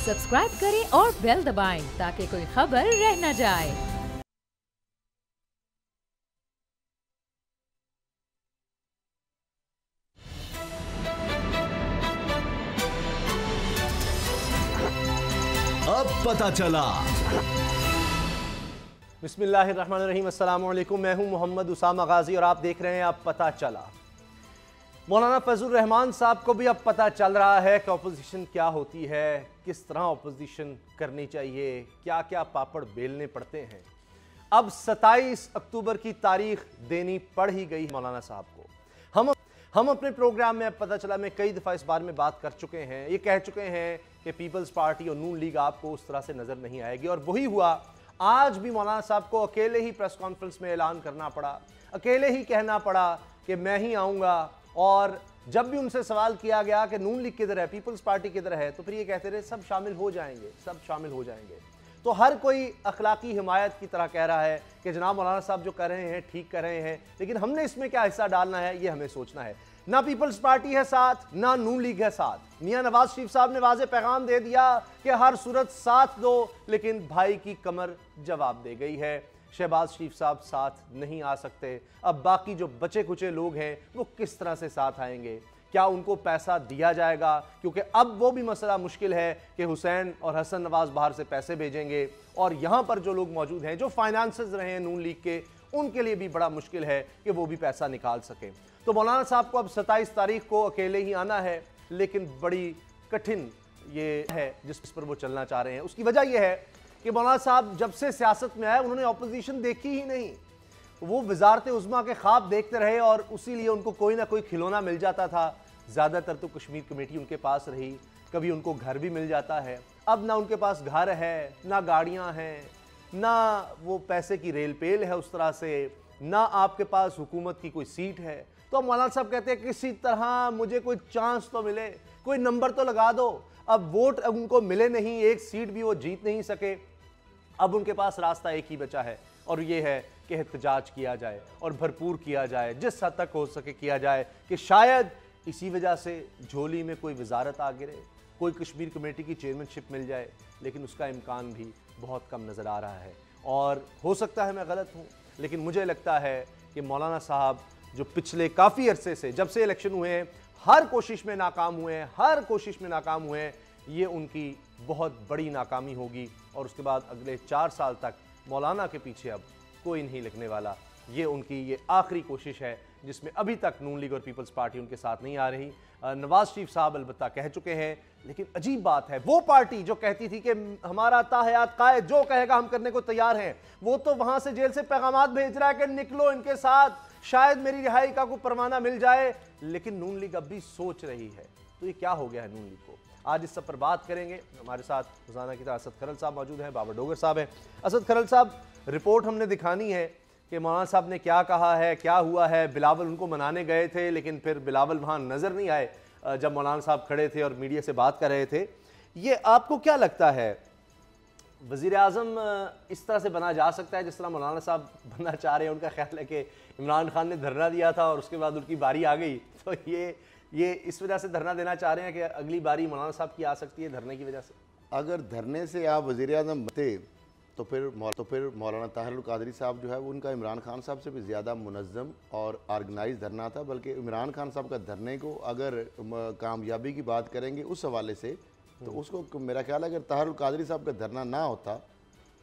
Subscribe करें और bell दबाएं ताकि कोई खबर रह न जाए। अब पता चला। बिस्मिल्लाहिर्रहमानिर्रहीम, अस्सलाम वालेकुम। मैं हूं मोहम्मद उसामा गाजी और आप देख रहे हैं अब पता चला। मौलाना फजलुर रहमान साहब को भी अब पता चल रहा है कि अपोजिशन क्या होती है, किस तरह अपोजिशन करनी चाहिए, क्या क्या पापड़ बेलने पड़ते हैं। अब 27 अक्टूबर की तारीख देनी पड़ ही गई मौलाना साहब को। हम अपने प्रोग्राम में अब पता चला में कई दफ़ा इस बारे में बात कर चुके हैं, ये कह चुके हैं कि पीपल्स पार्टी और नून लीग आपको उस तरह से नज़र नहीं आएगी, और वही हुआ। आज भी मौलाना साहब को अकेले ही प्रेस कॉन्फ्रेंस में ऐलान करना पड़ा, अकेले ही कहना पड़ा कि मैं ही आऊँगा। और जब भी उनसे सवाल किया गया कि नून लीग किधर है, पीपल्स पार्टी किधर है, तो फिर ये कहते रहे सब शामिल हो जाएंगे, सब शामिल हो जाएंगे। तो हर कोई अखलाकी हिमायत की तरह कह रहा है कि जनाब मौलाना साहब जो कर रहे हैं ठीक कर रहे हैं, लेकिन हमने इसमें क्या हिस्सा डालना है ये हमें सोचना है। ना पीपल्स पार्टी है साथ, ना नून लीग है साथ। मियां नवाज शरीफ साहब ने वाज़े पैगाम दे दिया कि हर सूरत साथ दो, लेकिन भाई की कमर जवाब दे गई है। शहबाज शरीफ साहब साथ नहीं आ सकते। अब बाकी जो बचे कुचे लोग हैं वो किस तरह से साथ आएंगे? क्या उनको पैसा दिया जाएगा? क्योंकि अब वो भी मसला मुश्किल है कि हुसैन और हसन नवाज बाहर से पैसे भेजेंगे, और यहाँ पर जो लोग मौजूद हैं, जो फाइनेंसर्स रहे हैं नून लीग के, उनके लिए भी बड़ा मुश्किल है कि वो भी पैसा निकाल सकें। तो मौलाना साहब को अब 27 तारीख को अकेले ही आना है, लेकिन बड़ी कठिन ये है जिस पर वो चलना चाह रहे हैं। उसकी वजह यह है कि मौलाना साहब जब से सियासत में आए उन्होंने अपोजिशन देखी ही नहीं। वो वजारत उज़्मा के ख्वाब देखते रहे और उसी लिए उनको कोई ना कोई खिलौना मिल जाता था। ज़्यादातर तो कश्मीर कमेटी उनके पास रही, कभी उनको घर भी मिल जाता है। अब ना उनके पास घर है, ना गाड़ियाँ हैं, ना वो पैसे की रेल पेल है उस तरह से, ना आपके पास हुकूमत की कोई सीट है। तो मौलाना साहब कहते हैं किसी तरह मुझे कोई चांस तो मिले, कोई नंबर तो लगा दो। अब वोट उनको मिले नहीं, एक सीट भी वो जीत नहीं सके। अब उनके पास रास्ता एक ही बचा है, और ये है कि एहतजाज किया जाए और भरपूर किया जाए, जिस हद तक हो सके किया जाए, कि शायद इसी वजह से झोली में कोई वजारत आ गिरे, कोई कश्मीर कमेटी की चेयरमैनशिप मिल जाए, लेकिन उसका इम्कान भी बहुत कम नज़र आ रहा है। और हो सकता है मैं गलत हूँ, लेकिन मुझे लगता है कि मौलाना साहब जो पिछले काफ़ी अरसे से, जब से इलेक्शन हुए हैं, हर कोशिश में नाकाम हुए हैं, हर कोशिश में नाकाम हुए हैं, ये उनकी बहुत बड़ी नाकामी होगी। और उसके बाद अगले 4 साल तक मौलाना के पीछे अब कोई नहीं लगने वाला। ये उनकी ये आखिरी कोशिश है जिसमें अभी तक नून लीग और पीपल्स पार्टी उनके साथ नहीं आ रही। नवाज शरीफ साहब अलबत्ता कह चुके हैं, लेकिन अजीब बात है, वो पार्टी जो कहती थी कि हमारा ताहयात कायद जो कहेगा हम करने को तैयार हैं, वो तो वहां से जेल से पैगामात भेज रहा है कि निकलो इनके साथ, शायद मेरी रिहाई का कोई परवाना मिल जाए। लेकिन नून लीग अब भी सोच रही है। तो ये क्या हो गया है नून लीग को? आज इस सब पर बात करेंगे। हमारे साथ रोजाना की तरह असद खरल साहब मौजूद हैं, बाबर डोगर साहब हैं। असद खरल साहब, रिपोर्ट हमने दिखानी है कि मौलाना साहब ने क्या कहा है, क्या हुआ है। बिलावल उनको मनाने गए थे, लेकिन फिर बिलावल वहाँ नज़र नहीं आए जब मौलाना साहब खड़े थे और मीडिया से बात कर रहे थे। ये आपको क्या लगता है, वज़ीर आज़म इस तरह से बना जा सकता है जिस तरह मौलाना साहब बनना चाह रहे हैं? उनका ख्याल है कि इमरान खान ने धरना दिया था और उसके बाद उनकी बारी आ गई, तो ये इस वजह से धरना देना चाह रहे हैं कि अगली बारी मौलाना साहब की आ सकती है धरने की वजह से। अगर धरने से आप वज़ीर आज़म बनते तो फिर मौलाना ताहिरुल कादरी साहब जो है वो उनका इमरान खान साहब से भी ज़्यादा मुनज़्ज़म और ऑर्गेनाइज धरना था। बल्कि इमरान खान साहब का धरने को अगर कामयाबी की बात करेंगे उस हवाले से, तो उसको मेरा ख्याल है अगर ताहिरुल कादरी साहब का धरना ना होता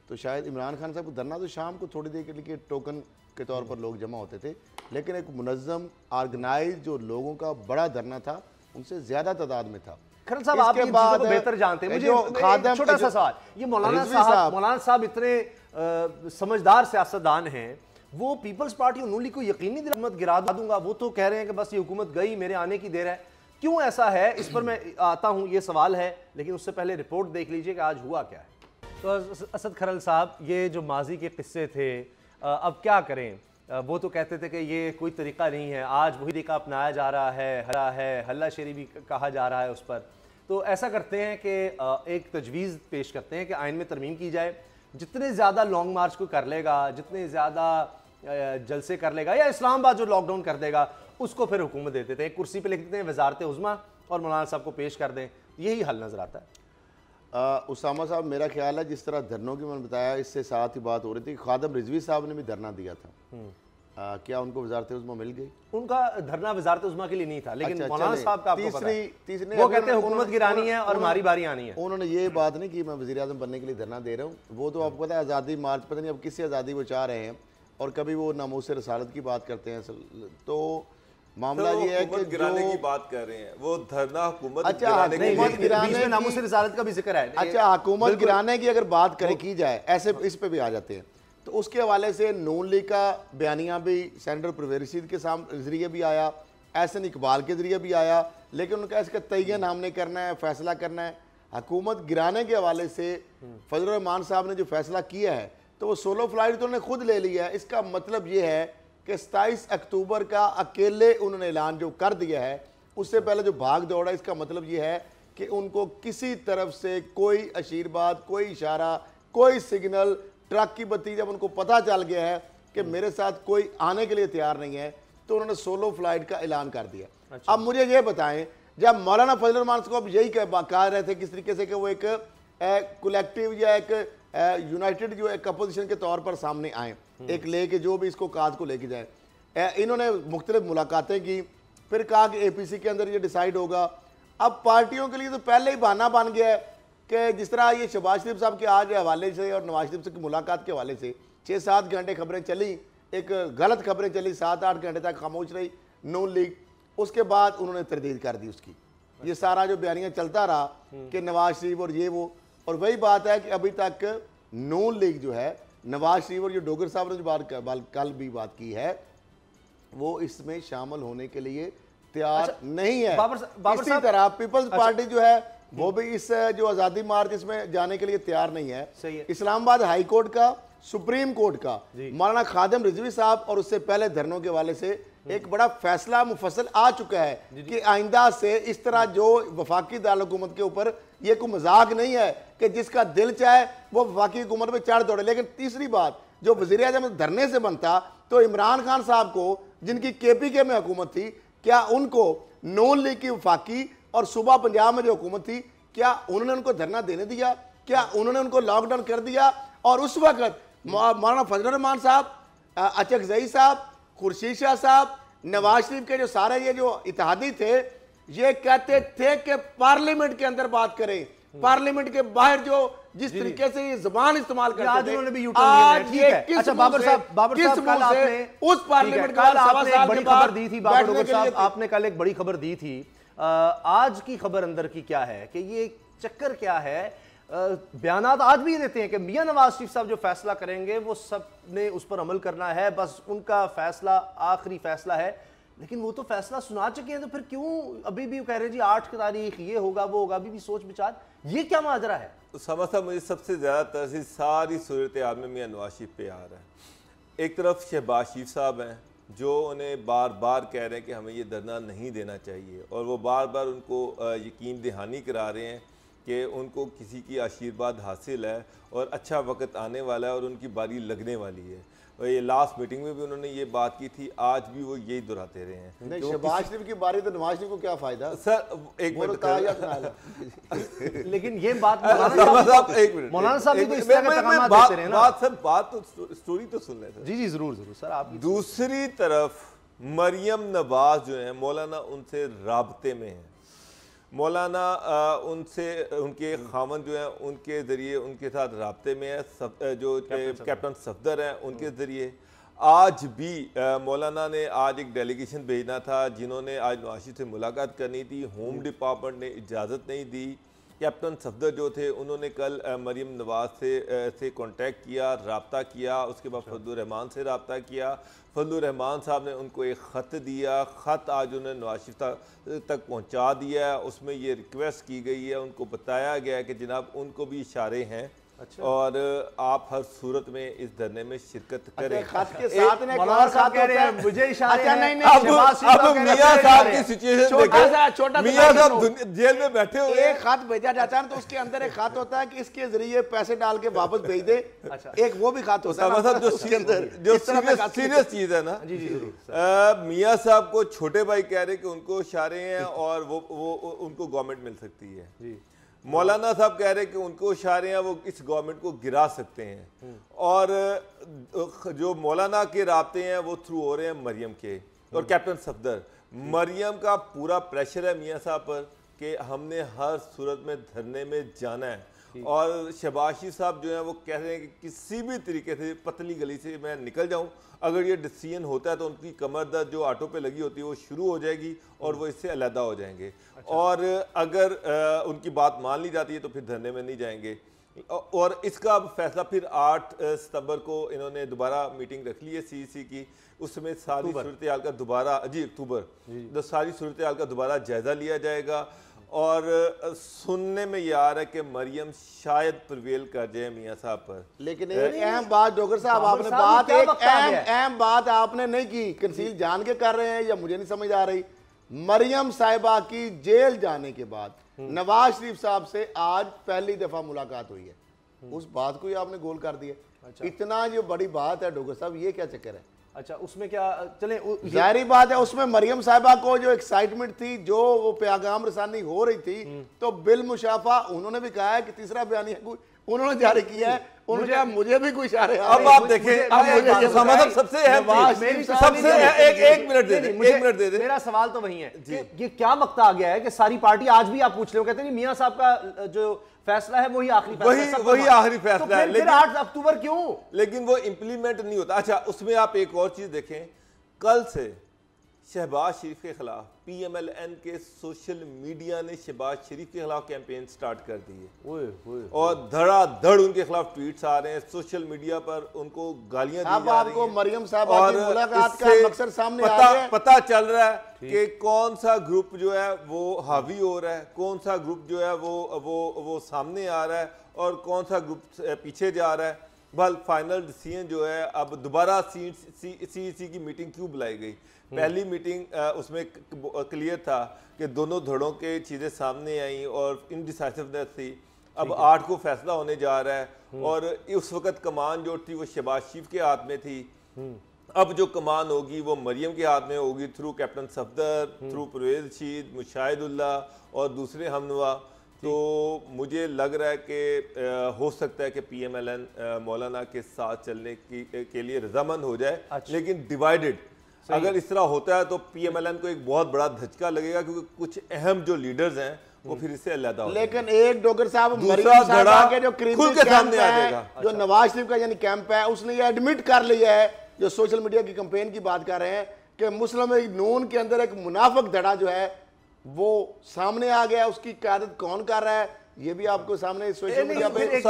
तो शायद इमरान खान साहब का धरना तो शाम को थोड़ी देर के लिए टोकन के तौर पर लोग जमा होते थे, लेकिन एक मुनज़्ज़म ऑर्गेनाइज जो लोगों का बड़ा धरना था उनसे ज़्यादा तादाद में था। खरल साहब, आप इन चीज़ों को बेहतर जानते हैं। मुझे छोटा सा सवाल, ये मौलाना साहब इतने समझदार सियासतदान हैं, वो पीपल्स पार्टी और नून लीग को यकीनी हुकूमत गिरा दूंगा, वो तो कह रहे हैं कि बस ये हुकूमत गई, मेरे आने की देर है। क्यों ऐसा है, इस पर मैं आता हूँ, ये सवाल है, लेकिन उससे पहले रिपोर्ट देख लीजिए कि आज हुआ क्या है। तो असद खरल साहब, ये जो माजी के किस्से थे, अब क्या करें? वो तो कहते थे कि ये कोई तरीका नहीं है, आज वही तरीका अपनाया जा रहा है, हल्ला शेरी भी कहा जा रहा है उस पर। तो ऐसा करते हैं कि एक तजवीज़ पेश करते हैं कि आइन में तरमीम की जाए, जितने ज़्यादा लॉन्ग मार्च को कर लेगा, जितने ज़्यादा जलसे कर लेगा, या इस्लामाबाद जो लॉकडाउन कर देगा, उसको फिर हुकूमत दे देते हैं, कुर्सी पे लिख देते हैं वजारत उज़्मा और मौलाना साहब को पेश कर दें। यही हल नज़र आता है। उसामा साहब, मेरा ख्याल है जिस तरह धरनों की मैंने बताया, इससे साथ ही बात हो रही थी, खादम रिजवी साहब ने भी धरना दिया था। क्या उनको वजारत उज़्मा मिल गई? उनका धरना वजारत उज़्मा के लिए नहीं था, लेकिन मौलाना साहब का आपको पता है, तीसरी वो कहते हैं हुकूमत गिरानी है और हमारी बारी आनी है। उन्होंने ये बात नहीं की मैं वज़ीर आज़म बनने के लिए धरना दे रहा हूँ। वो तो आपको पता है आज़ादी मार्च, पता नहीं अब किससे आज़ादी वो चाह रहे हैं, और कभी वो नामूस रसालत की बात करते हैं। तो मामला ये है कि गिराने की बात कर रहे हैं, वो धरना हुकूमत अच्छा बीच में नामूस रसालत का भी जिक्र है। अच्छा, हुकूमत गिराने की अगर बात करें की जाए, ऐसे इस पे भी आ जाते हैं, तो उसके हवाले से नून लीग का बयानिया भी सेनेटर परवेज़ रशीद के जरिए भी आया, एहसन इकबाल के जरिए भी आया, लेकिन उनका इसका तयन हमने करना है, फैसला करना है। हुकूमत गिराने के हवाले से फजल रहमान साहब ने जो फैसला किया है, तो वो सोलो फ्लाइट तो उन्होंने खुद ले लिया है। इसका मतलब ये है कि 27 अक्टूबर का अकेले उन्होंने ऐलान जो कर दिया है, उससे पहले जो भाग दौड़ा, इसका मतलब ये है कि उनको किसी तरफ से कोई आशीर्वाद, कोई इशारा, कोई सिग्नल, ट्रक की बत्ती जब उनको पता चल गया है कि मेरे साथ कोई आने के लिए तैयार नहीं है, तो उन्होंने सोलो फ्लाइट का ऐलान कर दिया। अच्छा। अब मुझे ये बताएं, जब मौलाना फजल रहमान को अब यही कह रहे थे किस तरीके से कि वो एक कलेक्टिव या एक यूनाइटेड जो एक अपोजिशन के तौर पर सामने आए, एक लेके जो भी इसको काज को लेके जाए, इन्होंने मुख्तलिफ मुलाकातें की, फिर कहा कि APC के अंदर ये डिसाइड होगा। अब पार्टियों के लिए तो पहले ही बहाना बन गया है कि जिस तरह ये शहबाज शरीफ साहब के आज हवाले से और नवाज शरीफ की मुलाकात के हवाले से 6-7 घंटे खबरें चली, एक गलत खबरें चली, 7-8 घंटे तक खामोश रही नून लीग, उसके बाद उन्होंने तरदीद कर दी उसकी। ये सारा जो बयानिया चलता रहा कि नवाज शरीफ और ये वो, और वही बात है कि अभी तक नून लीग जो है, नवाज शरीफ और जो डोगर साहब ने जो बात कल भी बात की है, वो इसमें शामिल होने के लिए तैयार नहीं है। इसी तरह पीपल्स पार्टी जो है वो भी इस जो आज़ादी मार्च इसमें जाने के लिए तैयार नहीं है। सही है। इस्लामाबाद हाई कोर्ट का, सुप्रीम कोर्ट का मौलाना खादिम रिजवी साहब और उससे पहले धरनों के हवाले से एक बड़ा फैसला मुफस्सल आ चुका है कि आइंदा से इस तरह जो वफाकी दारुल-हुकूमत के ऊपर ये कोई मजाक नहीं है कि जिसका दिल चाहे वो वफाकी हुकूमत में चढ़ दौड़े। लेकिन तीसरी बात, जो वज़ीर आज़म धरने से बनता, तो इमरान खान साहब को, जिनकी KPK में हुकूमत थी, क्या उनको नून लीग की वफाकी और सुबह पंजाब में जो हुकूमत थी, क्या उन्होंने उनको धरना देने दिया? क्या उन्होंने उनको लॉकडाउन कर दिया? और उस वक्त मौलाना फजल रहमान साहब, अचकजई साहब, खुर्शीद शाह साहब, नवाज शरीफ के जो सारे ये जो इत्तेहादी थे, ये कहते थे कि पार्लियामेंट के अंदर बात करें, पार्लियामेंट के बाहर जो जिस तरीके से ये जुबान इस्तेमाल करते थे, आज ये किस बाबर साहब कल आपने उस पार्लियामेंट आपने बड़ी खबर दी थी, बाबर डोगर साहब आपने कल एक बड़ी खबर दी थी। आज की खबर अंदर की क्या है कि ये चक्कर क्या है? बयानात आज भी देते हैं कि मियां नवाज शरीफ साहब जो फैसला करेंगे वो सब ने उस पर अमल करना है, बस उनका फैसला आखिरी फैसला है। लेकिन वो तो फैसला सुना चुके हैं, तो फिर क्यों अभी भी कह रहे हैं जी 8 तारीख ये होगा वो होगा? अभी भी सोच विचार, ये क्या माजरा है? उसामा साहब, मुझे सबसे ज़्यादा तरह सारी सूरत हाल में मियां नवाज शरीफ पे आ रहा है। एक तरफ शहबाज शरीफ साहब हैं जो उन्हें बार बार कह रहे हैं कि हमें ये धरना नहीं देना चाहिए, और वो बार बार उनको यकीन दहानी करा रहे हैं कि उनको किसी की आशीर्वाद हासिल है और अच्छा वक्त आने वाला है और उनकी बारी लगने वाली है। और ये लास्ट मीटिंग में भी उन्होंने ये बात की थी, आज भी वो यही दोहराते रहे हैं। नहीं, शहबाज शरीफ की बारी तो नवाज शरीफ को क्या फायदा? सर एक मिनट लेकिन ये बात मौलाना साहब भी तो इस तरह का तकामा देते रहे ना। बात तो स्टोरी तो सुन लेते। जी जरूर सर। आप दूसरी तरफ मरियम नवाज जो है, मौलाना उनसे राब्ते में है, मौलाना उनसे उनके खामन जो हैं उनके ज़रिए उनके साथ राब्ते में है, जो कैप्टन सफदर हैं उनके ज़रिए। आज भी मौलाना ने आज एक डेलीगेशन भेजना था जिन्होंने आज नवाज शरीफ से मुलाकात करनी थी, होम डिपार्टमेंट ने इजाज़त नहीं दी। कैप्टन सफदर जो थे उन्होंने कल मरियम नवाज से कांटेक्ट किया, रब्ता किया, उसके बाद फजलुर रहमान से रब्ता किया। फजलुर रहमान साहब ने उनको एक ख़त दिया, ख़त आज उन्होंने नवाज शरीफ तक पहुंचा दिया है। उसमें ये रिक्वेस्ट की गई है, उनको बताया गया है कि जनाब उनको भी इशारे हैं। अच्छा। और आप हर सूरत में इस धरने में शिरकत करें। खत के साथ में मौलाना साहब कह रहे हैं मुझे इशारे हैं। अब मियां साहब की सिचुएशन देखो, मियां साहब जेल में बैठे हुए, एक खत भेजा जाता है तो उसके अंदर एक खत होता है कि इसके जरिए पैसे डाल के वापस भेज दे। एक वो भी खत होता है जो सीरियस चीज है ना। मियां साहब को छोटे भाई कह रहे कि उनको इशारे हैं और वो उनको गवर्नमेंट मिल सकती है। मौलाना साहब कह रहे हैं कि उनको इशारे हैं वो इस गवर्नमेंट को गिरा सकते हैं, और जो मौलाना के राब्ते हैं वो थ्रू हो रहे हैं मरियम के और कैप्टन सफदर। मरियम का पूरा प्रेशर है मियाँ साहब पर कि हमने हर सूरत में धरने में जाना है, और शहबाज शरीफ साहब जो है वो कह रहे हैं कि किसी भी तरीके से पतली गली से मैं निकल जाऊं, अगर ये डिसीजन होता है तो उनकी कमर दर्द जो ऑटो पे लगी होती है वो शुरू हो जाएगी और वो इससे अलहदा हो जाएंगे। और अगर उनकी बात मान ली जाती है तो फिर धरने में नहीं जाएंगे। और इसका फैसला फिर 8 सितंबर को इन्होंने दोबारा मीटिंग रख ली है CEC की, उसमें सारी सूरत हाल का दोबारा अक्टूबर सारी सूरत हाल का दोबारा जायजा लिया जाएगा। और सुनने में ये आ रहा है कि मरियम शायद प्रिवेल कर जाए मियाँ साहब पर। लेकिन एक अहम बात डॉक्टर साहब आपने बात एक अहम बात आपने नहीं की, कंसील जान के कर रहे हैं या मुझे नहीं समझ आ रही। मरियम साहिबा की जेल जाने के बाद नवाज शरीफ साहब से आज पहली दफा मुलाकात हुई है, उस बात को ही आपने गोल कर दिया। इतना जो बड़ी बात है डॉक्टर साहब, ये क्या चक्कर है? अच्छा, उसमें क्या चले जाहिर बात है उसमें मरियम साहिबा को जो एक्साइटमेंट थी, जो वो पैगाम रसानी हो रही थी, तो बिल मुशाफा उन्होंने भी कहा है कि तीसरा बयानिया उन्होंने जारी किया है, मुझे भी कुछ इशारे अब आप देखें, सबसे एक मिनट दे दे। मेरा सवाल तो वही है कि ये क्या वक्त आ गया है कि सारी पार्टी आज भी आप पूछ रहे हो, कहते हैं मियां साहब का जो फैसला है वही आखिरी फैसला, वही आखिरी फैसला है, लेकिन 8 अक्टूबर क्यों? लेकिन वो इंप्लीमेंट नहीं होता। अच्छा, उसमें आप एक और चीज देखें, कल से शहबाज शरीफ के खिलाफ PMLN के सोशल मीडिया ने शहबाज शरीफ के खिलाफ कैंपेन स्टार्ट कर दी है, और धड़ाधड़ उनके खिलाफ ट्वीट्स आ रहे हैं, सोशल मीडिया पर उनको गालियां दी जा रही हैं। आपको मरियम साहब की मुलाकात का मकसद सामने आ गया है, पता चल रहा है कि कौन सा ग्रुप जो है वो हावी हो रहा है, कौन सा ग्रुप जो है वो सामने आ रहा है और कौन सा ग्रुप पीछे जा रहा है। बल फाइनल डिसीजन जो है, अब दोबारा CEC की मीटिंग क्यों बुलाई गई? पहली मीटिंग उसमें क्लियर था कि दोनों धड़ों के चीज़ें सामने आई और इनडिसाइसिवनेस थी। अब 8 को फैसला होने जा रहा है, और उस वक्त कमान जो थी वो शहबाज शरीफ के हाथ में थी, अब जो कमान होगी वो मरियम के हाथ में होगी, through captain Safdar, through Parvez Rashid, Mushahidullah और दूसरे हमनवा। तो मुझे लग रहा है कि हो सकता है कि PMLN मौलाना के साथ चलने के लिए रजामंद हो जाए। लेकिन डिवाइडेड अगर इस तरह होता है तो PMLN को एक बहुत बड़ा धचका लगेगा, क्योंकि कुछ अहम जो लीडर्स हैं वो फिर इससे अलग हो। लेकिन एक डॉक्टर साहब मरियम साहिबा के जो खुल के सामने आ जाएगा, जो नवाज शरीफ का यानी कैंप है, उसने ये एडमिट कर लिया है, जो सोशल मीडिया की कैंपेन की बात कर रहे हैं, कि मुस्लिम लीग नून के अंदर एक मुनाफिक धड़ा जो है वो सामने आ गया। उसकी क़यादत कौन कर रहा है ये भी आपको सामने सोशल मीडिया पे एक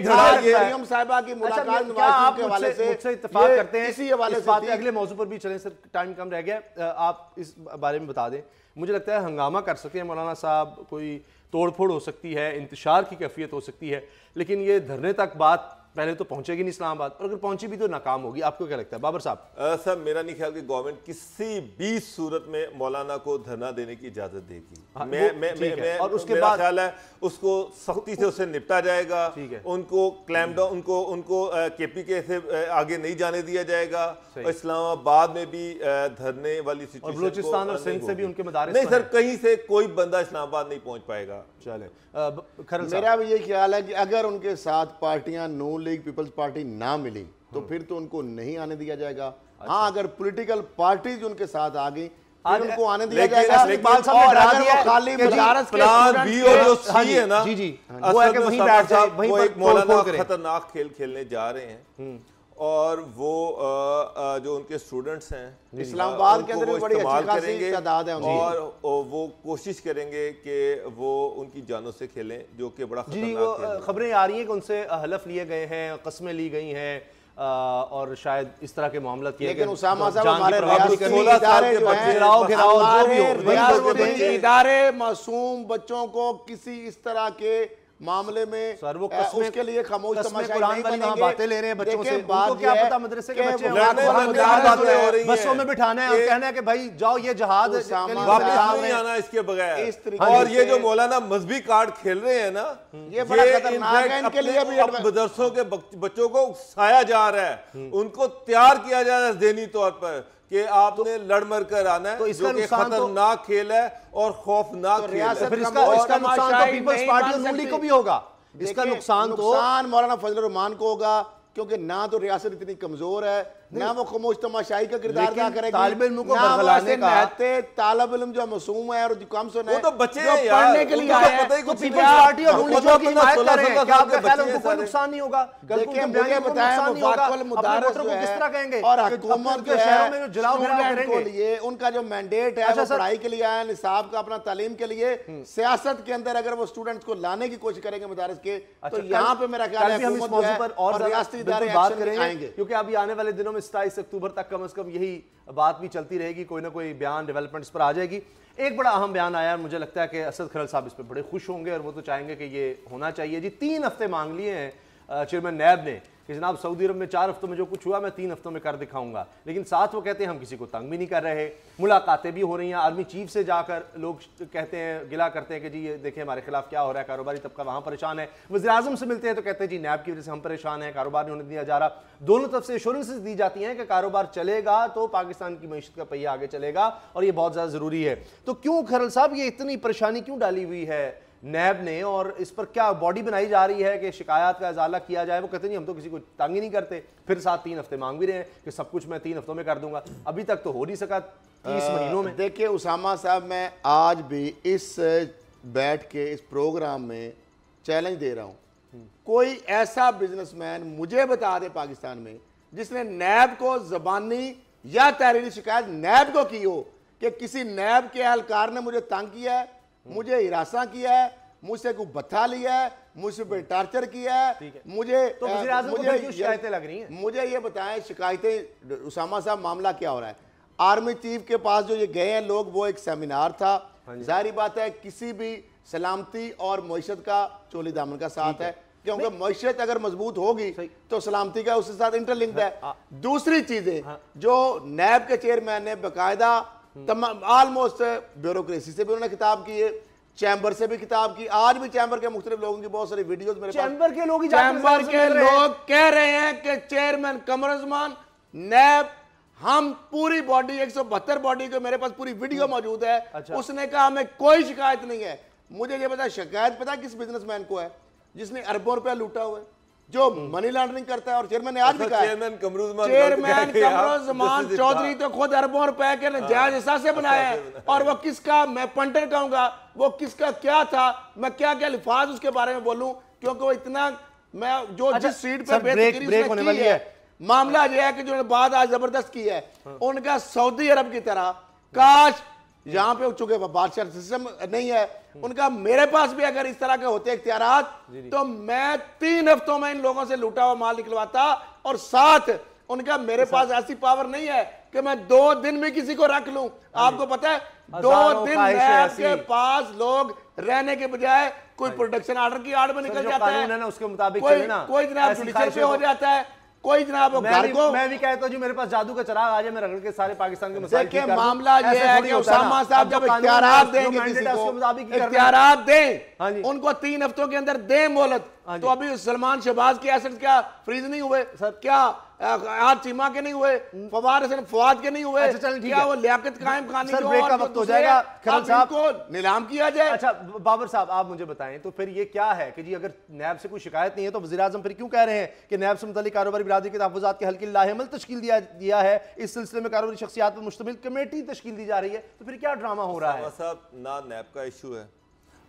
धड़ा मरियम साहिबा की मुलाकात नवाज के हवाले से मुझसे इत्तेफाक करते हैं, इसी हवाले से अगले मौजू पर भी चलें सर, टाइम कम रह गया, आप इस बारे में बता दें। मुझे लगता है हंगामा कर सकते हैं मौलाना साहब, कोई तोड़फोड़ हो सकती है, इंतशार की कैफियत हो सकती है, लेकिन ये धरने तक बात पहले तो पहुंचेगी नहीं इस्लामाबाद, और अगर पहुंची भी तो नाकाम होगी। आपको क्या लगता है बाबर साहब? सर, मेरा नहीं ख्याल कि गवर्नमेंट किसी भी सूरत में मौलाना को धरना देने की इजाजत देगी। और उसके बाद ख्याल है उसको सख्ती से उससे निपटा जाएगा, उनको क्लैम डाउन, उनको KPK से आगे नहीं जाने दिया जाएगा, और इस्लामाबाद में भी धरने वाली सिचुएशन, बलूचिस्तान और सिंध से भी उनके मदारिस नहीं सर, कहीं से कोई बंदा इस्लामाबाद नहीं पहुंच पाएगा। चले, मेरा भी ये ख्याल है कि अगर उनके साथ पार्टियां नून लीग पीपल्स पार्टी ना मिली तो फिर तो उनको नहीं आने दिया जाएगा। हाँ, अगर पॉलिटिकल पार्टीज उनके साथ आ गई फिर उनको आने दिया जाएगा। और अगर वो खाली प्लान बी और जो सी है ना, जी वो है कि वहीं बैठ जाए, वहीं पर मौलाना खतरनाक खेल खेलने जा रहे हैं, और वो जो उनके स्टूडेंट्स हैं इस्लामाबाद के अंदर बड़ी अच्छी खासी तादाद है, और वो कोशिश करेंगे कि वो उनकी जानों से खेलें, जो कि बड़ा खतरनाक। खबरें आ रही हैं कि उनसे हलफ लिए गए हैं, कस्में ली गई हैं, और शायद इस तरह के मामला किए गए। लेकिन उसामा साहब हमारे इदारे मासूम बच्चों को किसी इस तरह के मामले में सर वो उसके लिए खामोश तमाशाई नहीं बनेंगे। बातें ले रहे हैं बच्चों से, उनको क्या पता मदरसे के बच्चे बसों में बिठाना है और कहना है कि भाई जाओ ये जहाद वापस नहीं आना इसके बगैर। और ये जो मौलाना मजहबी कार्ड खेल रहे हैं ना, ये बड़ा खतरनाक है इनके लिए भी। मदरसों के बच्चों को उकसाया जा रहा है, उनको तैयार किया जा रहा है ज़हनी तौर पर कि आपने लड़ मर कर आना है, तो इसका जो कि नुकसान तो- खतरनाक खेल है और खौफनाक खेल है। फिर इसका नुकसान तो पीपल्स पार्टी और नून लीग को भी होगा। इसका नुकसान मौलाना फजल रहमान को होगा, क्योंकि ना तो रियासत इतनी कमजोर है, ना वो खामोश तमाशाई का किरदार अदा करेगी, तालिब इल्म को ना वो बरगलाने ऐसे का निहत्ते तालिब इल्म जो मासूम है और जो कम सुना वो है, तो बच्चे जो हैं यार, पढ़ने के लिए उनको आए तो पता ही हैं, कुछ तो नहीं पीपल्स पार्टी और नून लीग की हिमायत कर रहे हैं, क्या आपका ख्याल है उनको कोई नुकसान नहीं होगा? कल को देखिए, उनके बयान मुझे को बताया नुकसान नहीं होगा? मुफाकल अपने मुदारस वोटरों को जो किस है तरह कहेंगे और कि हुकूमत अपने जो शहरों है में जो जलाओ घराव स्टूडेंट को करेंगे। लिए उनका जो मैंडेट है अच्छा वो सर, पढ़ाई के लिए आया, निसाब का अपना तालीम के लिए, सियासत के अंदर अगर वो स्टूडेंट्स को लाने की कोशिश करेंगे मदारस के, तो यहाँ पे मेरा ख्याल है हम इस हुकूमत मौजू जो है पर और रियासती इदारे बात एक्शन में करेंगे, आएंगे। क्योंकि अभी आने वाले दिनों में 27 अक्टूबर तक कम से कम यही बात भी चलती रहेगी, कोई ना कोई बयान डेवलपमेंट्स पर आ जाएगी। एक बड़ा अहम बयान आया, मुझे लगता है कि असद खरल साहब इस पर बड़े खुश होंगे और वो तो चाहेंगे कि ये होना चाहिए जी। 3 हफ्ते मांग लिए हैं चेयरमैन नैब ने कि जनाब सऊदी अरब में 4 हफ्तों में जो कुछ हुआ मैं 3 हफ्तों में कर दिखाऊंगा, लेकिन साथ वो कहते हैं हम किसी को तंग भी नहीं कर रहे। मुलाकातें भी हो रही हैं, आर्मी चीफ से जाकर लोग कहते हैं, गिला करते हैं कि जी ये देखें हमारे खिलाफ क्या हो रहा है, कारोबारी तबका वहाँ परेशान है। वज़ीर आज़म से मिलते हैं तो कहते हैं जी नैब की वजह से हम परेशान हैं, कारोबार नहीं होने दिया जा रहा। दोनों तरफ से एश्योरेंसेस दी जाती हैं कि कारोबार चलेगा तो पाकिस्तान की मईशत का पहिया आगे चलेगा और ये बहुत ज़्यादा ज़रूरी है। तो क्यों खरल साहब ये इतनी परेशानी क्यों डाली हुई है नैब ने, और इस पर क्या बॉडी बनाई जा रही है कि शिकायत का इजाला किया जाए? वो कहते नहीं हम तो किसी को तंग ही नहीं करते, फिर साथ 3 हफ्ते मांग भी रहे हैं कि सब कुछ मैं 3 हफ्तों में कर दूंगा। अभी तक तो हो नहीं सका 30 महीनों में। देखिए उसामा साहब, मैं आज भी इस बैठ के इस प्रोग्राम में चैलेंज दे रहा हूं, कोई ऐसा बिजनेसमैन मुझे बता दे पाकिस्तान में जिसने नैब को जबानी या तहरीरी शिकायत नैब को की हो कि किसी नैब के एहलकार ने मुझे तंग किया है, मुझे हिरासा किया है, मुझसे कोई बता लिया है, मुझसे पे टार्चर किया है, मुझे तो वज़ीर आज़म को फिर क्यों शिकायतें लग रही हैं? मुझे ये बताएं शिकायतें, उसामा साहब मामला क्या हो रहा है? आर्मी चीफ के पास जो ये गए हैं लोग, वो एक सेमिनार था, जाहिर बात है किसी भी सलामती और मईशत का चोली दामन का साथ है, क्योंकि मईशत अगर मजबूत होगी तो सलामती का उसके साथ इंटरलिंक्ड है। दूसरी चीजें जो नैब के चेयरमैन ने बाकायदा ऑलमोस्ट ब्यूरोक्रेसी से भी उन्होंने खिताब किए, चैम्बर से भी खिताब की, आज भी चैम्बर के मुख्तलिफ लोगों की बहुत सारी वीडियोस मेरे पास, चैम्बर के लोग ही चैम्बर के लोग कह रहे हैं कि चेयरमैन कमर उस्मान नैब हम पूरी बॉडी 172 बॉडी को, मेरे पास पूरी वीडियो मौजूद है। अच्छा। उसने कहा हमें कोई शिकायत नहीं है। मुझे ये पता शिकायत पता किस बिजनेसमैन को है? जिसने अरबों रुपया लूटा हुआ है, जो मनी लॉन्ड्रिंग करता है। और चेयरमैन ने आज भी कहा, चेयरमैन कमरुज़्मान चौधरी तो खुद अरबों रुपए के जायज हिस्सा से बनाया है, और वो किसका, मैं पंटर कहूंगा, वो किसका क्या था, मैं क्या क्या अल्फाज उसके बारे में बोलूं, क्योंकि वो इतना, मैं जो जिस सीट पर ब्रेक होने वाली है। मामला यह है कि जो बात आज जबरदस्त की है, उनका सऊदी अरब की तरह काश यहाँ पे चुके बादशाह सिस्टम नहीं है उनका, मेरे पास भी अगर इस तरह के होते इख्तियारात तो मैं 3 हफ्तों में इन लोगों से लूटा हुआ माल निकलवाता, और साथ उनका मेरे पास ऐसी पावर नहीं है कि मैं 2 दिन में किसी को रख लूं। आपको पता है 2 दिन नैब के पास लोग रहने के बजाय कोई प्रोडक्शन ऑर्डर की आड़ में निकल जाता है, उसके मुताबिक कोई जनाब जुडिशल पे हो जाता है, कोई जनाब घर को, मैं भी कहता हूं जी मेरे पास जादू का चिराग आ जाए, मैं रगड़ के सारे पाकिस्तान के मसाइल ठीक कर दूं। मामला ये है कि उसामा साहब जब इख्तियारात देंगे किसी को, इख्तियारात दें उनको 3 हफ्तों के अंदर दें मोहलत, तो अभी सलमान शहबाज के एसेट्स क्या फ्रीज नहीं हुए? क्या आज चीमा के नहीं हुए? फवाद हसन फवाद के नहीं हुए? क्या वो लियाकत कायम खानी सर ब्रेक का वक्त हो जाएगा, खरल साहब को नीलाम किया जाए? अच्छा बाबर साहब आप मुझे बताएं तो फिर ये क्या है कि जी अगर नैब से कोई शिकायत नहीं है तो वज़ीर आज़म फिर क्यों कह रहे हैं कि नैब से मुतालिक कारोबारी बिरादरी के तहफ़्फ़ुज़ात के हल के लिए लाहेमल तश्कील दिया है, इस सिलसिले में कारोबारी शख्सियात पर मुश्तमिल कमेटी तश्कील दी जा रही है, तो फिर क्या ड्रामा हो रहा है? साहब ना नैब का इशू है,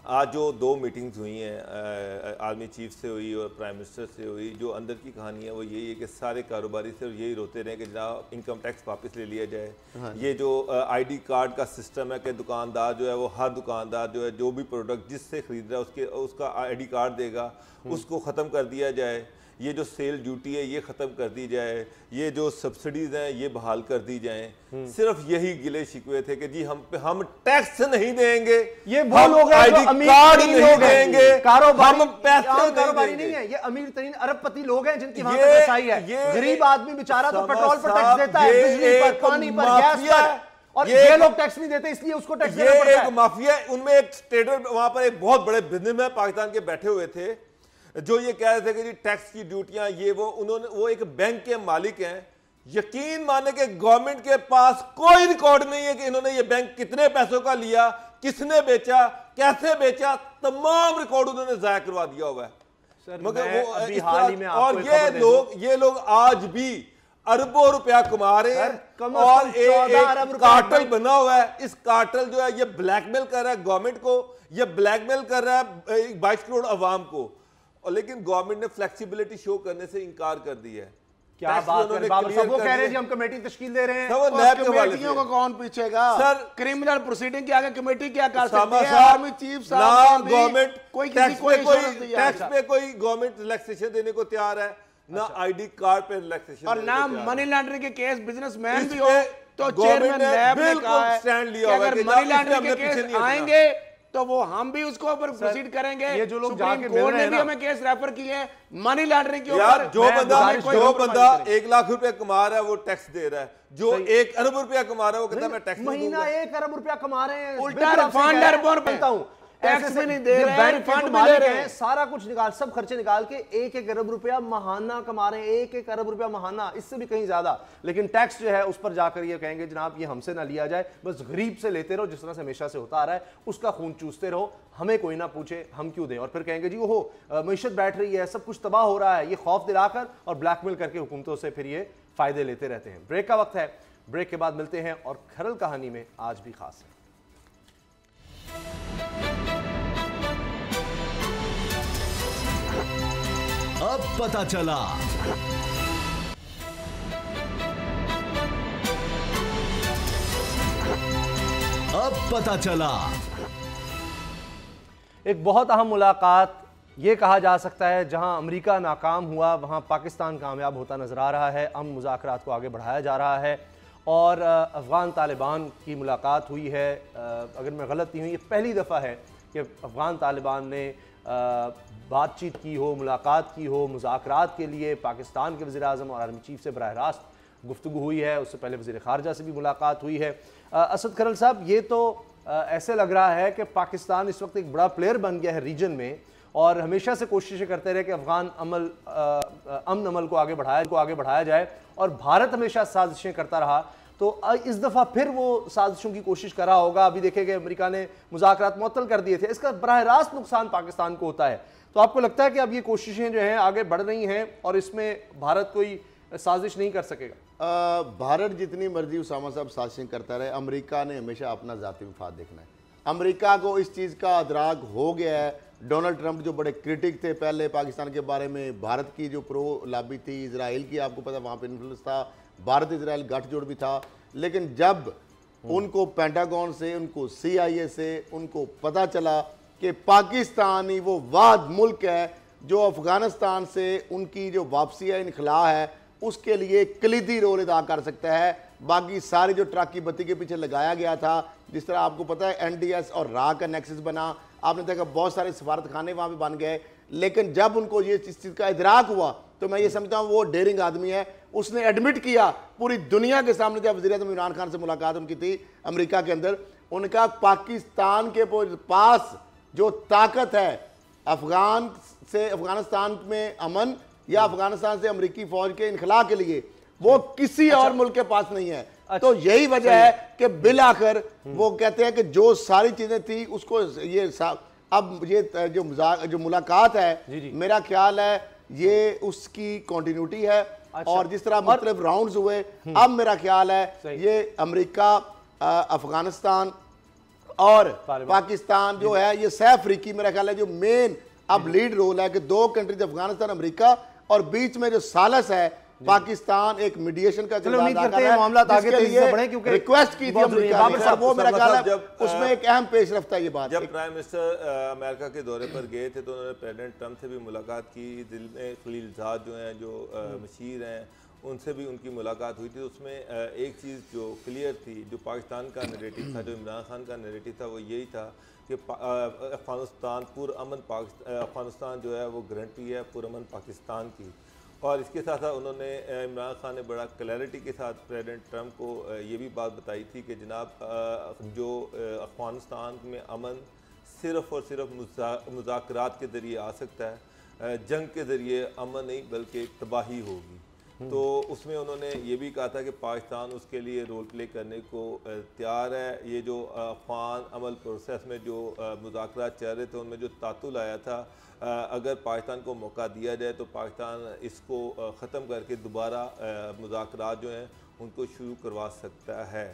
आज जो 2 मीटिंग्स हुई हैं आर्मी चीफ से हुई और प्राइम मिनिस्टर से हुई, जो अंदर की कहानी है वो यही है कि सारे कारोबारी से यही रोते रहे कि जनाब इनकम टैक्स वापस ले लिया जाए। ये जो आईडी कार्ड का सिस्टम है कि दुकानदार जो है वो हर दुकानदार जो है जो भी प्रोडक्ट जिससे ख़रीद रहा है उसका आईडी कार्ड देगा, उसको ख़त्म कर दिया जाए। ये जो सेल ड्यूटी है ये ख़त्म कर दी जाए, ये जो सब्सिडीज़ हैं ये बहाल कर दी जाएं। सिर्फ यही गिले शिकवे थे कि जी हम टैक्स नहीं देंगे, ये वो लोग हैं जो अमीर कार्ड नहीं देंगे, कारोबारी हम पैसे कारोबारी नहीं है, ये अमीर तरीन अरबपति लोग हैं जिनकी वहां पर रसाई है। गरीब आदमी बेचारा तो पेट्रोल पर टैक्स देता है, बिजली पर, पानी पर, गैस पर, और ये लोग टैक्स नहीं देते इसलिए उसको टैक्स देना पड़ता है। एक माफिया, उनमें एक ट्रेडर वहां पर एक बहुत बड़े बिजनेसमैन पाकिस्तान के बैठे हुए थे जो ये कह रहे थे कि जी टैक्स की ड्यूटियां ये वो, उन्होंने वो एक बैंक के मालिक हैं यकीन माने कि गवर्नमेंट के पास कोई रिकॉर्ड नहीं है कि इन्होंने ये बैंक कितने पैसों का लिया, किसने बेचा, कैसे बेचा, तमाम रिकॉर्ड उन्होंने जाया करवा दिया हुआ है। मगर वो अभी हाल ही में और ये लोग आज भी अरबों रुपया कमा रहे हैं और एक कार्टेल बना हुआ है। इस कार्टेल जो है ये ब्लैकमेल कर रहा है गवर्नमेंट को, ये ब्लैकमेल कर रहा है 22 करोड़ अवाम को, और लेकिन गवर्नमेंट ने फ्लेक्सिबिलिटी शो करने से इनकार कर दी है। क्या बात कर बाबर साहब, वो कह रहे हैं जी हम कमेटी तश्कील दे रहे हैं। कमेटियों को कौन पूछेगा सर? क्रिमिनल प्रोसीडिंग के आगे कमेटी क्या कर सकती है? साहब, आर्मी चीफ साहब गवर्नमेंट कोई टैक्स टैक्स पे कोई गवर्नमेंट रिलैक्सेशन देने को तैयार है ना, आईडी कार्ड पे रिलैक्सेशन, और ना मनी लॉन्ड्रिंग के केस बिजनेसमैन भी हो इसमें तो गवर्नमेंट चेयरमैन ने नैब ने बिल्कुल कहा है स्टैंड लिया कि हुआ है अगर कि मनी ना, लॉन्ड्रिंग इसमें के हमने केस पीछे नहीं आएंगे तो वो हम भी उसको ऊपर प्रोसीड करेंगे। ये जो लोग सुप्रीम जाके मिल कोर्ट रहे ने हैं भी ना, हमें केस रेफर किए हैं मनी लॉन्ड्रिंग के यार, ऊपर। जो बंदा 1 लाख रुपए कमा रहा है वो टैक्स दे रहा है, जो 1 अरब रुपया कमा रहा है वो कहता है मैं टैक्स नहीं दूंगा। महीना 1 अरब रुपया कमा रहे हैं, उल्टा रिफंड अरबों बनता हूं, टैक्स भी नहीं दे रहे हैं, बैंक रिफंड भी भी ले रहे हैं, सारा कुछ निकाल, सब खर्चे निकाल के 1-1 अरब रुपया महाना कमा रहे हैं, 1-1 अरब रुपया महाना, इससे भी कहीं ज्यादा। लेकिन टैक्स जो है उस पर जाकर ये कहेंगे जनाब ये हमसे ना लिया जाए, बस गरीब से लेते रहो, जिस तरह से हमेशा से होता आ रहा है, उसका खून चूसते रहो, हमें कोई ना पूछे हम क्यों दें। और फिर कहेंगे जी ओहो मीशत बैठ रही है, सब कुछ तबाह हो रहा है, ये खौफ दिलाकर और ब्लैकमेल करके हुकूमतों से फिर ये फायदे लेते रहते हैं। ब्रेक का वक्त है, ब्रेक के बाद मिलते हैं और खरल कहानी में आज भी खास है। अब पता चला। अब पता चला। एक बहुत अहम मुलाकात ये कहा जा सकता है, जहां अमेरिका नाकाम हुआ वहां पाकिस्तान कामयाब होता नजर आ रहा है, अमन मुज़ाकरात को आगे बढ़ाया जा रहा है और अफ़गान तालिबान की मुलाकात हुई है। अगर मैं गलत नहीं हूँ, ये पहली दफ़ा है कि अफ़गान तालिबान ने बातचीत की हो, मुलाकात की हो, मुज़ाकरात के लिए पाकिस्तान के वज़ीर-ए-आज़म और आर्मी चीफ से बराह रास्त गुफ्तगू हुई है। उससे पहले वज़ीर ख़ारजा से भी मुलाकात हुई है। असद खरल साहब, ये तो ऐसे लग रहा है कि पाकिस्तान इस वक्त एक बड़ा प्लेयर बन गया है रीजन में और हमेशा से कोशिशें करते रहे कि अफ़गान अमन अमल को आगे बढ़ाया जाए, और भारत हमेशा साजिशें करता रहा। तो इस दफ़ा फिर वो साजिशों की कोशिश कर रहा होगा। अभी देखें कि अमेरिका ने मुज़ाकरात मुअत्तल कर दिए थे, इसका बराह रास्त नुकसान पाकिस्तान को होता है। तो आपको लगता है कि अब ये कोशिशें जो हैं आगे बढ़ रही हैं और इसमें भारत कोई साजिश नहीं कर सकेगा? भारत जितनी मर्जी उसामा साहब साजिशें करता रहे, अमेरिका ने हमेशा अपना ज़ाती मफाद देखना है। अमेरिका को इस चीज़ का अदराक हो गया है। डोनाल्ड ट्रंप जो बड़े क्रिटिक थे पहले पाकिस्तान के बारे में, भारत की जो प्रो लाबी थी, इजराइल की आपको पता वहाँ पे इन्फ्लुएंस था, भारत इजराइल गठजोड़ भी था। लेकिन जब उनको पेंटागन से, उनको CIA से उनको पता चला कि पाकिस्तान ही वो वाद मुल्क है जो अफ़गानिस्तान से उनकी जो वापसी है, इनखला है, उसके लिए कलीदी रोल अदा कर सकता है। बाकी सारी जो ट्रक की बत्ती के पीछे लगाया गया था, जिस तरह आपको पता है NDS और राह का नेक्सस बना, आपने देखा बहुत सारे सफारत खाने वहाँ पे बन गए। लेकिन जब उनको ये इस चीज़ का इदराक हुआ तो मैं ये समझता हूँ वो डेयरिंग आदमी है। उसने एडमिट किया पूरी दुनिया के सामने, जब वज़ीर-ए-आज़म इमरान खान से मुलाकात उनकी थी अमेरिका के अंदर, उनका पाकिस्तान के पास जो ताकत है अफगान से अफगानिस्तान में अमन या अफगानिस्तान से अमेरिकी फौज के इनखला के लिए, वो किसी और मुल्क के पास नहीं है। तो यही वजह है कि बिल आखिर वो कहते हैं कि जो सारी चीजें थी उसको ये अब ये जो मुलाकात है, मेरा ख्याल है ये उसकी कंटिन्यूटी है। और जिस तरह मुख्तलिफ राउंड्स हुए, अब मेरा ख्याल है ये अमेरिका, अफगानिस्तान और पाकिस्तान जो है, ये सह अफ्रीकी मेरा ख्याल है जो मेन अब लीड रोल है कि दो कंट्रीज अफगानिस्तान अमेरिका, और बीच में जो सालस है पाकिस्तान एक मीडिएशन का मामला आगे तेजी से बढ़े, क्योंकि रिक्वेस्ट की थी अमेरिका ने, वो मेरा ख्याल है उसमें एक अहम पेशरफ्त है। ये बात जब प्राइम मिनिस्टर अमेरिका के दौरे पर गए थे तो उन्होंने प्रेसिडेंट ट्रंप से भी मुलाकात की, दिल में खलीलजाद जो हैं जो मशीर हैं उनसे भी उनकी मुलाकात हुई थी। उसमें एक चीज़ जो क्लियर थी, जो पाकिस्तान का नैरेटिव था, जो इमरान खान का नैरेटिव था, वो यही था कि अफगानिस्तान पुरअमन अफगानिस्तान जो है वो गारंटी है पुरअमन पाकिस्तान की। और इसके साथ साथ उन्होंने इमरान खान ने बड़ा क्लैरिटी के साथ प्रेसिडेंट ट्रंप को ये भी बात बताई थी कि जनाब जो अफगानिस्तान में अमन सिर्फ़ और सिर्फ मुज़ाकरात के ज़रिए आ सकता है, जंग के ज़रिए अमन नहीं बल्कि तबाही होगी। तो उसमें उन्होंने ये भी कहा था कि पाकिस्तान उसके लिए रोल प्ले करने को तैयार है। ये जो अफगान अमल प्रोसेस में जो मुज़ाकरात चल रहे थे उनमें जो तातुल आया था, अगर पाकिस्तान को मौका दिया जाए तो पाकिस्तान इसको ख़त्म करके दोबारा मुज़ाकरात जो हैं उनको शुरू करवा सकता है।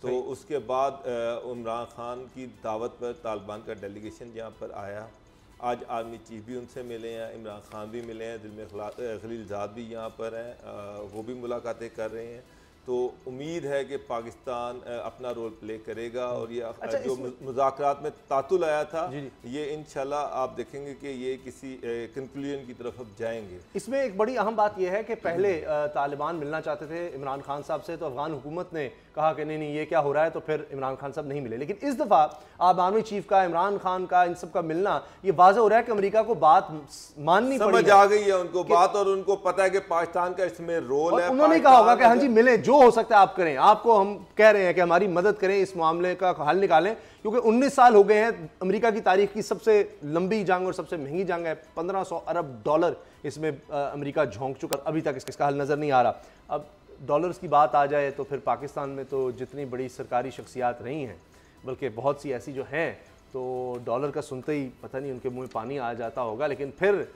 तो उसके बाद इमरान खान की दावत पर तालिबान का डेलीगेशन यहाँ पर आया। आज आर्मी चीफ भी उनसे मिले हैं, इमरान खान भी मिले हैं, दिल में खलीलजाद भी यहाँ पर हैं, वो भी मुलाकातें कर रहे हैं। तो उम्मीद है कि पाकिस्तान अपना रोल प्ले करेगा और ये जो मुज़ाकरात में तातुल आया था ये इंशाल्लाह आप देखेंगे कि ये किसी कंक्लूजन की तरफ अब जाएंगे। इसमें एक बड़ी अहम बात यह है कि पहले तालिबान मिलना चाहते थे इमरान खान साहब से, तो अफगान हुकूमत ने कहा कि नहीं ये क्या हो रहा है, तो फिर इमरान खान साहब नहीं मिले। लेकिन इस दफ़ा अब आर्मी चीफ का, इमरान खान का, इन सब का मिलना ये वाज़ेह हो रहा है कि अमेरिका को बात माननी पड़ी, समझ आ गई है उनको बात, और उनको पता है कि पाकिस्तान का इसमें रोल है। उन्होंने कहा होगा कि हाँ जी मिले, जो हो सकता है आप करें, आपको हम कह रहे हैं कि हमारी मदद करें, इस मामले का हल निकालें, क्योंकि 19 साल हो गए हैं। अमेरिका की तारीख की सबसे लंबी जंग और सबसे महंगी जंग है, $1500 अरब इसमें अमेरिका झोंक चुका, अभी तक इसका हल नजर नहीं आ रहा। अब डॉलर्स की बात आ जाए तो फिर पाकिस्तान में तो जितनी बड़ी सरकारी शख्सियात रही हैं, बल्कि बहुत सी ऐसी जो हैं, तो डॉलर का सुनते ही पता नहीं उनके मुंह में पानी आ जाता होगा। लेकिन फिर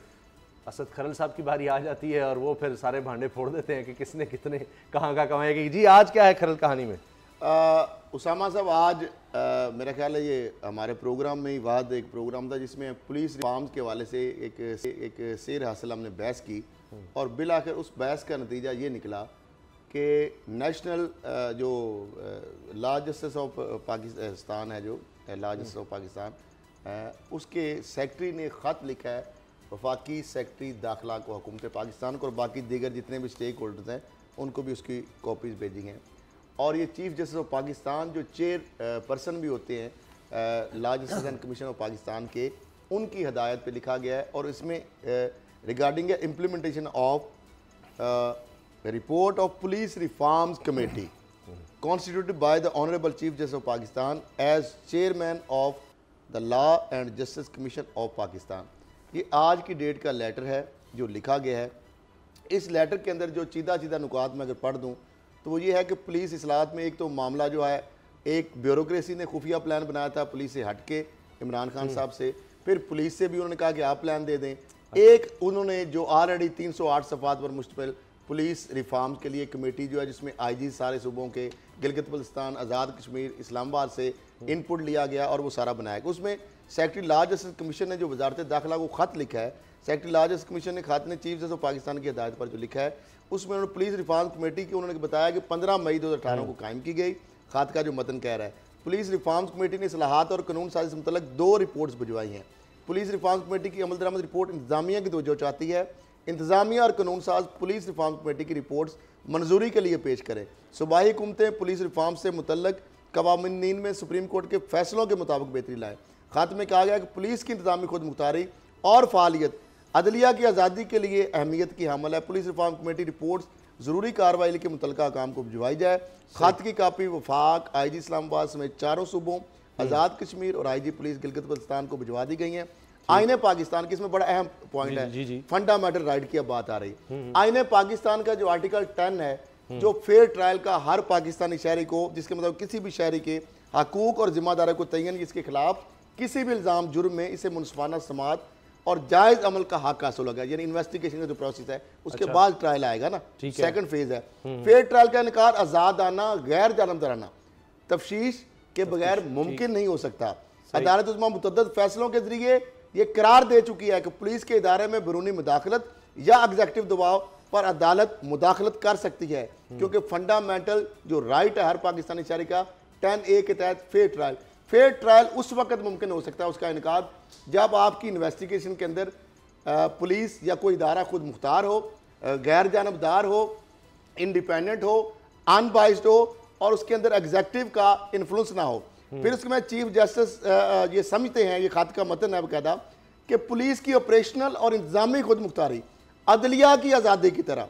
असद खरल साहब की बारी आ जाती है और वो फिर सारे भांडे फोड़ देते हैं कि किसने कितने कहाँ का कमाएगी। जी आज क्या है खरल कहानी में? उसामा साहब, आज मेरा ख्याल है ये हमारे प्रोग्राम में ही बाद एक प्रोग्राम था जिसमें पुलिस रिफॉर्म्स के हवाले से एक सेर हासिल हमने बहस की, और बिल आखिर उस बहस का नतीजा ये निकला कि नेशनल जो लॉ जस्टिस ऑफ पाकिस्तान है, जो लॉ जस्टिस ऑफ पाकिस्तान, उसके सेक्रेटरी ने ख़त लिखा है वफाकी सेक्रेटरी दाखिला को, हुकूमत पाकिस्तान को, और बाकी दीगर जितने भी स्टेक होल्डर्स हैं उनको भी उसकी कॉपीज़ भेजी हैं। और ये चीफ़ जस्टिस ऑफ पाकिस्तान जो चेयर पर्सन भी होते हैं law justice and commission of Pakistan के, उनकी हदायत पे लिखा गया है। और इसमें regarding implementation of report of police reforms committee constituted by the honourable chief justice of Pakistan as chairman of the law and justice commission of Pakistan, ये आज की डेट का लेटर है जो लिखा गया है। इस लेटर के अंदर जो चीदा नुकात में अगर पढ़ दूँ तो वो ये है कि पुलिस इस्लाहत में एक तो मामला जो है, एक ब्यूरोक्रेसी ने खुफिया प्लान बनाया था पुलिस से हट के इमरान खान साहब से, फिर पुलिस से भी उन्होंने कहा कि आप प्लान दे दें। एक उन्होंने जो ऑलरेडी 308 सफ़ात पर मुश्तमिल पुलिस रिफॉर्म्स के लिए कमेटी जो है, जिसमें आईजी सारे सूबों के, गिलगित बल्तिस्तान, आज़ाद कश्मीर, इस्लामाबाद से इनपुट लिया गया और वो सारा बनाया गया। उसमें सेक्रेटरी लॉ जस्टिस कमीशन ने जो वजारत दाखिला को ख़त लिखा है, सेक्रेटरी लॉ जस्टिस कमीशन ने ख़त ने चीफ जस्टिस ऑफ पाकिस्तान की हदायत पर जो लिखा है, उसमें उन्होंने पुलिस रिफॉर्म कमेटी की उन्होंने बताया कि 15 मई 2018 को कायम की गई। ख़त का जो मतन कह रहा है, पुलिस रिफॉर्म्स कमेटी ने इस्लाहात और कानून साजी से मुतल्लिक़ 2 रिपोर्ट्स भिजवाई हैं। पुलिस रिफॉर्म्स कमेटी की अमल दरामद रिपोर्ट इंतजामिया की तवज्जो चाहती है। इंतजामिया और कानून साज पुलिस रिफॉर्म कमेटी की रिपोर्ट्स मंजूरी के लिए पेश करें। सूबाई हुकूमतें पुलिस रिफॉर्म से मुतल्लिक़ कवानीन में सुप्रीम कोर्ट के फैसलों के मुताबिक बेहतरी लाएँ। ख़त में कहा गया कि पुलिस की इंतजामी खुद मुख्तारी और फ़ालियत अदलिया की आज़ादी के लिए अहमियत की हामिल है। पुलिस रिफॉर्म कमेटी रिपोर्ट्स ज़रूरी कार्रवाई के मुतल्लिका काम को भिजवाई जाए। ख़त की कापी वफाक, आईजी इस्लामाबाद समेत 4 सूबों, आज़ाद कश्मीर और आईजी पुलिस गिलगित बल्तिस्तान को भिजवा दी गई हैं। आईने पाकिस्तान की इसमें बड़ा अहम पॉइंट है, फंडामेंटल राइट की अब बात आ रही। आईने पाकिस्तान का जो आर्टिकल 10 है, जो फेयर ट्रायल का हर पाकिस्तानी शहरी को, जिसके मतलब किसी भी शहरी के हकूक और जिम्मेदारी को तयन, इसके खिलाफ किसी भी इल्ज़ाम जुर्म में इसे मुनसफाना समात और जायज़ अमल का हक हासिल होगा। यानी इन्वेस्टिगेशन का जो प्रोसेस है उसके बाद ट्रायल आएगा ना, सेकंड फेज है। फेयर ट्रायल का इनकार आज़ादाना गैर जानबदाराना तफ्शीश के बगैर मुमकिन नहीं हो सकता। अदालत उस्मा मुतअद्दिद फैसलों के जरिए ये करार दे चुकी है कि पुलिस के इदारे में बैरूनी मुदाखलत या एग्जेक्टिव दबाव पर अदालत मुदाखलत कर सकती है, क्योंकि फंडामेंटल जो राइट है हर पाकिस्तानी शहरी का 10A के तहत फेयर ट्रायल उस वक्त मुमकिन हो सकता है उसका इनकार जब आपकी इन्वेस्टिगेशन के अंदर पुलिस या कोई इदारा खुद मुख्तार हो, गैर जानबदार हो, इंडिपेंडेंट हो, अनबाइस्ड हो और उसके अंदर एग्जेक्टिव का इन्फ्लुएंस ना हो। फिर उसके बाद चीफ जस्टिस ये समझते हैं, ये खात का मतन है बकायदा, कि पुलिस की ऑपरेशनल और इंतजामी खुद मुख्तारी अदलिया की आज़ादी की तरह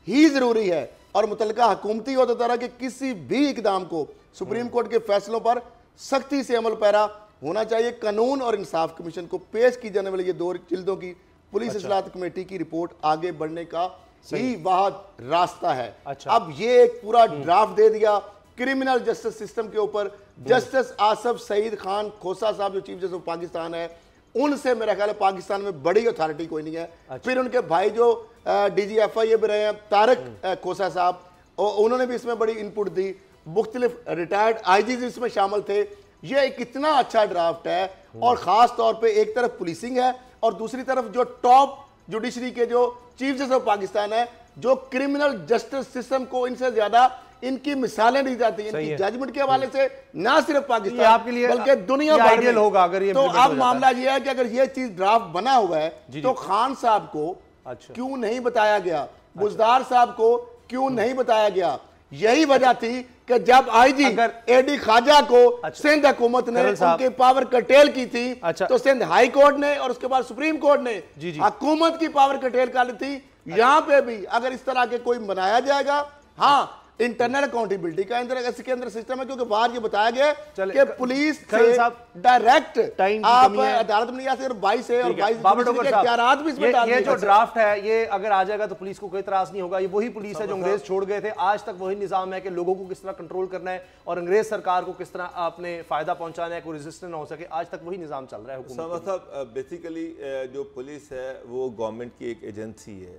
ही ज़रूरी है और मुतल्लिका हुकूमती और तरह के किसी भी इकदाम को सुप्रीम कोर्ट के फैसलों पर सख्ती से अमल पैरा होना चाहिए। कानून और इंसाफ कमीशन को पेश की जाने वाली ये 2 जिल्दों की पुलिस इस्लाहत कमेटी की रिपोर्ट आगे बढ़ने का ही वह रास्ता है। अच्छा। अब ये एक पूरा ड्राफ्ट दे दिया क्रिमिनल जस्टिस सिस्टम के ऊपर। जस्टिस आसफ सईद खान खोसा साहब जो चीफ जस्टिस ऑफ पाकिस्तान है, उनसे मेरा ख्याल है पाकिस्तान में बड़ी अथॉरिटी कोई नहीं है। अच्छा। फिर उनके भाई जो DGFI भी रहे हैं तारक खोसा साहब, उन्होंने भी इसमें बड़ी इनपुट दी। मुख्तलिफ रिटायर्ड IGs इसमें शामिल थे। ये एक इतना अच्छा ड्राफ्ट है और खास तौर पे एक तरफ पुलिसिंग है और दूसरी तरफ जो टॉप जुडिशरी के जो चीफ जस्टिस ऑफ पाकिस्तान है, जो क्रिमिनल जस्टिस सिस्टम को इनसे ज्यादा इनकी मिसालें दी जाती हैं इनकी जजमेंट के हवाले से, ना सिर्फ पाकिस्तान आपके लिए बल्कि दुनिया भर में होगा अगर ये। तो अब मामला ये है कि अगर ये चीज ड्राफ्ट बना हुआ है तो खान साहब को क्यों नहीं बताया गया, बुजदार साहब को क्यों नहीं बताया गया? यही वजह थी कि जब IG AD ख्वाजा को सिंध हुकूमत ने उनकी पावर कर्टेल की थी, तो सिंध हाई कोर्ट ने और उसके बाद सुप्रीम कोर्ट ने हुकूमत की पावर कर्टेल कर ली थी। यहां पे भी अगर इस तरह के कोई बनाया जाएगा, हाँ इंटरनल अकाउंटेबिलिटी का इसके अंदर सिस्टम है, क्योंकि बाहर ये बताया गया कि पुलिस से डायरेक्ट आप अदालत में नहीं आ सकते, 22 है और 22 भी इसमें ये जो ड्राफ्ट है ये अगर आ जाएगा तो पुलिस को कोई इतराज नहीं होगा। ये वही पुलिस है जो अंग्रेज छोड़ गए थे। आज तक वही निजाम है कि लोगों को किस तरह कंट्रोल करना है और अंग्रेज सरकार को किस तरह अपने फायदा पहुंचाना है, कोई रेजिस्टेंस ना हो सके। आज तक वही निजाम चल रहा है। बेसिकली जो पुलिस है वो गवर्नमेंट की एक एजेंसी है,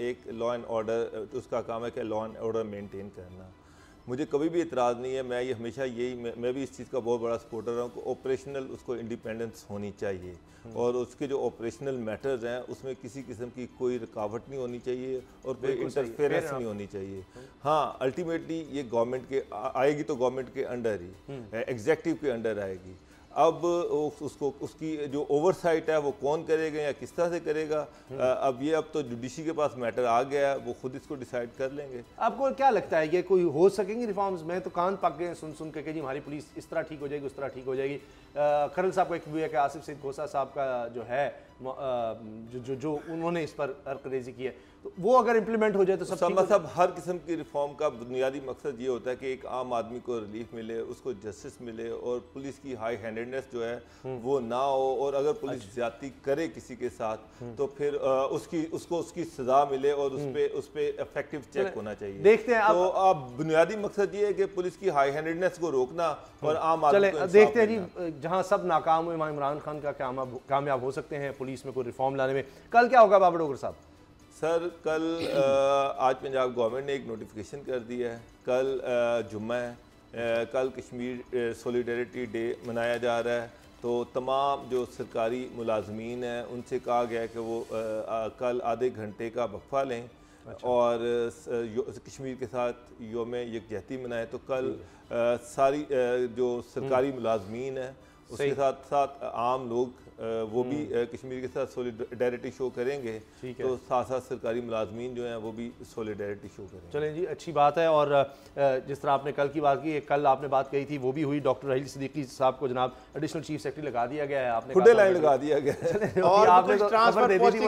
एक लॉ एंड ऑर्डर, उसका काम है कि लॉ एंड ऑर्डर मेंटेन करना। मुझे कभी भी इतराज़ नहीं है, मैं ये हमेशा यही मैं भी इस चीज़ का बहुत बड़ा सपोर्टर हूँ कि ऑपरेशनल उसको इंडिपेंडेंस होनी चाहिए और उसके जो ऑपरेशनल मैटर्स हैं उसमें किसी किस्म की कोई रुकावट नहीं होनी चाहिए और कोई इंटरफेरेंस नहीं होनी चाहिए। हाँ, अल्टीमेटली ये गवर्नमेंट के आएगी तो गवर्नमेंट के अंडर ही, एग्जेक्टिव के अंडर आएगी। अब उसको उसकी जो ओवरसाइट है वो कौन करेगा या किस तरह से करेगा, अब तो जुडिशरी के पास मैटर आ गया है, वो खुद इसको डिसाइड कर लेंगे। आपको क्या लगता है ये कोई हो सकेंगी रिफॉर्म्स? में तो कान पक गए सुन के जी हमारी पुलिस इस तरह ठीक हो जाएगी, उस तरह ठीक हो जाएगी। खरल साहब का एक व्यू है कि आसिफ सईद खोसा साहब का जो है जो उन्होंने इस पर हरकरेजी की है, तो वो अगर इम्प्लीमेंट हो जाए तो सब हर किस्म की रिफॉर्म का बुनियादी मकसद ये होता है कि एक आम आदमी को रिलीफ मिले, उसको जस्टिस मिले और पुलिस की हाई हैंडेडनेस जो है वो ना हो, और अगर पुलिस ज्यादती करे किसी के साथ तो फिर उसको उसकी सजा मिले और उस पे इफेक्टिव चेक होना चाहिए। देखते हैं तो अब बुनियादी मकसद ये है कि पुलिस की हाई हैंडेडनेस को रोकना और आम आदमी को देखते हैं जी, जहां सब नाकाम हुए वहां इमरान खान का कामयाब हो सकते हैं पुलिस में कोई रिफॉर्म लाने में। कल क्या होगा बाबर डोगर साहब? सर कल आज पंजाब गवर्नमेंट ने एक नोटिफिकेशन कर दिया है, कल जुम्मा है, कल कश्मीर सॉलिडेरिटी डे मनाया जा रहा है, तो तमाम जो सरकारी मुलाजमीन हैं उनसे कहा गया है कि वो कल आधे घंटे का वक्फा लें और कश्मीर के साथ योम यकजहती मनाएं। तो कल सारी जो सरकारी मुलाजमीन हैं उसके साथ साथ आम लोग वो भी कश्मीर के साथ सॉलिडेरिटी शो करेंगे, तो साथ साथ सरकारी मुलाजमीन जो हैं वो भी सॉलिडेरिटी शो करेंगे। चलें जी, अच्छी बात है। और जिस तरह आपने कल की बात की, कल आपने बात कही थी वो भी हुई, डॉक्टर राहील सिद्दीकी साहब को जनाब एडिशनल चीफ सेक्रेटरी लगा दिया गया है, आपने खुदे लाइन लगा दिया गया और आपने तो ट्रांसफर दे दी थी,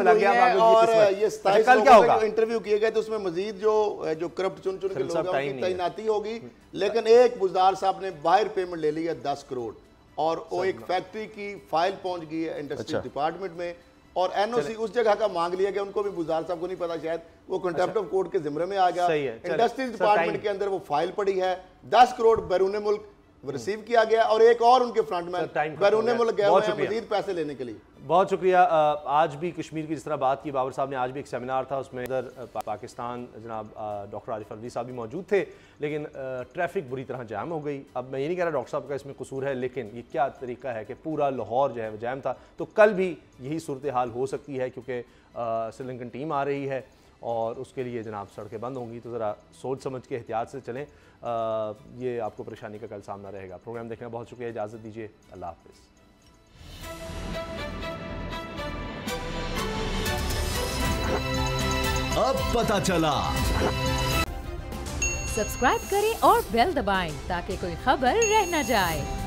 और ये 27 कल क्या होगा इंटरव्यू किए गए, तो उसमें मजीद जो करप्ट चुन के लोग हैं तैनाती होगी। लेकिन एक बुजदार साहब ने बाहर पेमेंट ले ली है 10 करोड़ और वो एक फैक्ट्री की फाइल पहुंच गई है इंडस्ट्री डिपार्टमेंट में और NOC उस जगह का मांग लिया गया, उनको भी बुजदार साहब को नहीं पता, शायद वो कंटेम्प्ट ऑफ कोर्ट के जिम्मे में आ गया। इंडस्ट्री डिपार्टमेंट के अंदर वो फाइल पड़ी है, 10 करोड़ बैरून मुल्क रिसीव किया गया और एक और उनके फ्रंटमैन बैरून मुल्क गए हुए हैं मजीद पैसे लेने के लिए। बहुत शुक्रिया। आज भी कश्मीर की जिस तरह बात की बाबर साहब ने, आज भी एक सेमिनार था, उसमें इधर पाकिस्तान जनाब डॉक्टर आरिफ अलवी साहब भी मौजूद थे, लेकिन ट्रैफिक बुरी तरह जाम हो गई। अब मैं ये नहीं कह रहा डॉक्टर साहब का इसमें कसूर है, लेकिन ये क्या तरीका है कि पूरा लाहौर जो है वो जाम था। तो कल भी यही सूरत हाल हो सकती है क्योंकि श्रीलंकन टीम आ रही है और उसके लिए जनाब सड़कें बंद होंगी, तो ज़रा सोच समझ के एहतियात से चलें। ये आपको परेशानी का कल सामना रहेगा। प्रोग्राम देखना बहुत शुक्रिया, इजाज़त दीजिए, अल्लाह हाफ़िज़। अब पता चला। सब्सक्राइब करें और बेल दबाएं ताकि कोई खबर रह न जाए।